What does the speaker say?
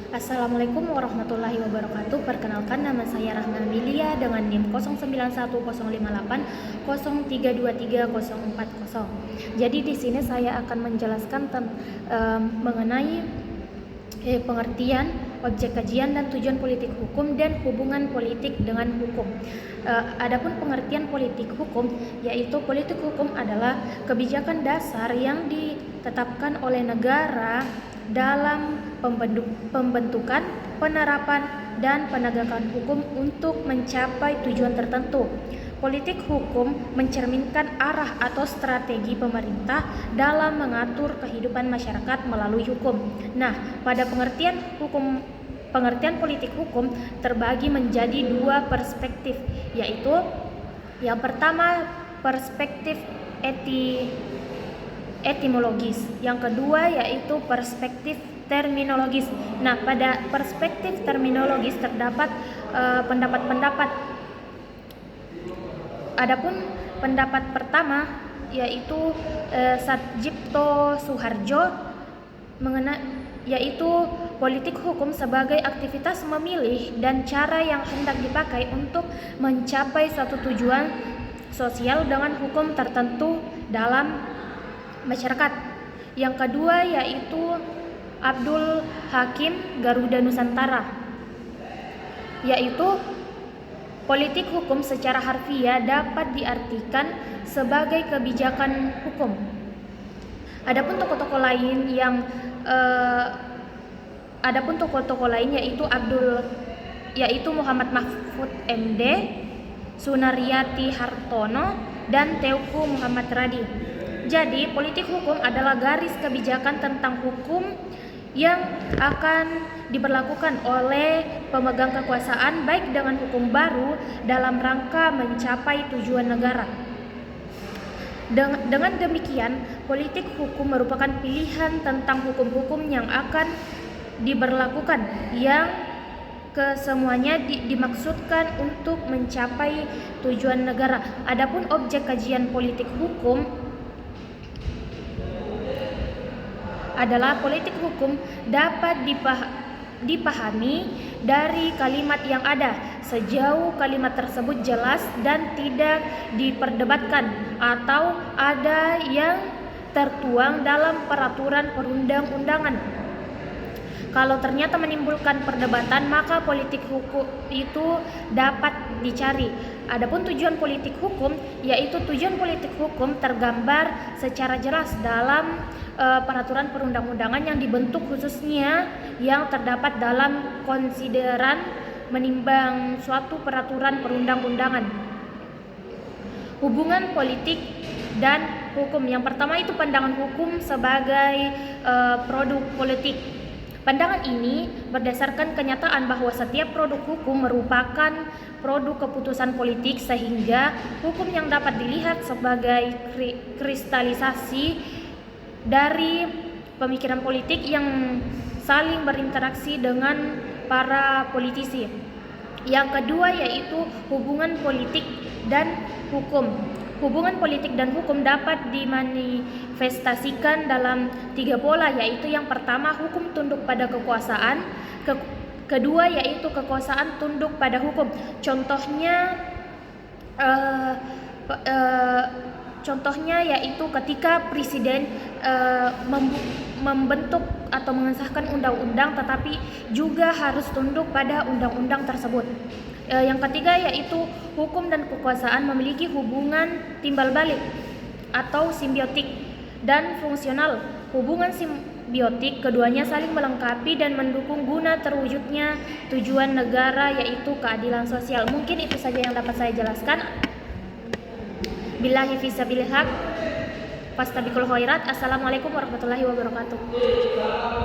Assalamualaikum warahmatullahi wabarakatuh. Perkenalkan, nama saya Rahma Amelia dengan NIM 09105803234040. Jadi di sini saya akan menjelaskan mengenai pengertian, objek kajian dan tujuan politik hukum dan hubungan politik dengan hukum. Adapun pengertian politik hukum, yaitu politik hukum adalah kebijakan dasar yang ditetapkan oleh negara dalam pembentukan, penerapan, dan penegakan hukum untuk mencapai tujuan tertentu. Politik hukum mencerminkan arah atau strategi pemerintah dalam mengatur kehidupan masyarakat melalui hukum. Nah, pada pengertian politik hukum terbagi menjadi dua perspektif, yaitu yang pertama perspektif etimologis, yang kedua yaitu perspektif terminologis. Nah, pada perspektif terminologis terdapat pendapat-pendapat. Adapun pendapat pertama yaitu Satjipto Suharjo yaitu politik hukum sebagai aktivitas memilih dan cara yang hendak dipakai untuk mencapai suatu tujuan sosial dengan hukum tertentu dalam masyarakat. Yang kedua yaitu Abdul Hakim Garuda Nusantara, yaitu politik hukum secara harfiah dapat diartikan sebagai kebijakan hukum. Adapun tokoh-tokoh lain yaitu Muhammad Mahfud MD, Sunariyati Hartono, dan Teuku Muhammad Radi. Jadi, politik hukum adalah garis kebijakan tentang hukum yang akan diberlakukan oleh pemegang kekuasaan baik dengan hukum baru dalam rangka mencapai tujuan negara. Dengan demikian, politik hukum merupakan pilihan tentang hukum-hukum yang akan diberlakukan yang kesemuanya dimaksudkan untuk mencapai tujuan negara. Adapun objek kajian politik hukum adalah politik hukum dapat dipahami dari kalimat yang ada sejauh kalimat tersebut jelas dan tidak diperdebatkan atau ada yang tertuang dalam peraturan perundang-undangan. Kalau ternyata menimbulkan perdebatan, maka politik hukum itu dapat dicari. Adapun tujuan politik hukum, yaitu tujuan politik hukum tergambar secara jelas dalam peraturan perundang-undangan yang dibentuk khususnya yang terdapat dalam konsideran menimbang suatu peraturan perundang-undangan. Hubungan politik dan hukum. Yang pertama itu pandangan hukum sebagai produk politik. Pandangan ini berdasarkan kenyataan bahwa setiap produk hukum merupakan produk keputusan politik, sehingga hukum yang dapat dilihat sebagai kristalisasi dari pemikiran politik yang saling berinteraksi dengan para politisi. Yang kedua yaitu hubungan politik dan hukum. Hubungan politik dan hukum dapat dimanifestasikan dalam tiga pola, yaitu yang pertama hukum tunduk pada kekuasaan, kedua yaitu kekuasaan tunduk pada hukum. Contohnya yaitu ketika presiden membentuk atau mengesahkan undang-undang, tetapi juga harus tunduk pada undang-undang tersebut. Yang ketiga yaitu hukum dan kekuasaan memiliki hubungan timbal balik atau simbiotik dan fungsional. Hubungan simbiotik keduanya saling melengkapi dan mendukung guna terwujudnya tujuan negara, yaitu keadilan sosial. Mungkin itu saja yang dapat saya jelaskan. Billahi fisabilillah, fastabiqul khairat. Assalamualaikum warahmatullahi wabarakatuh.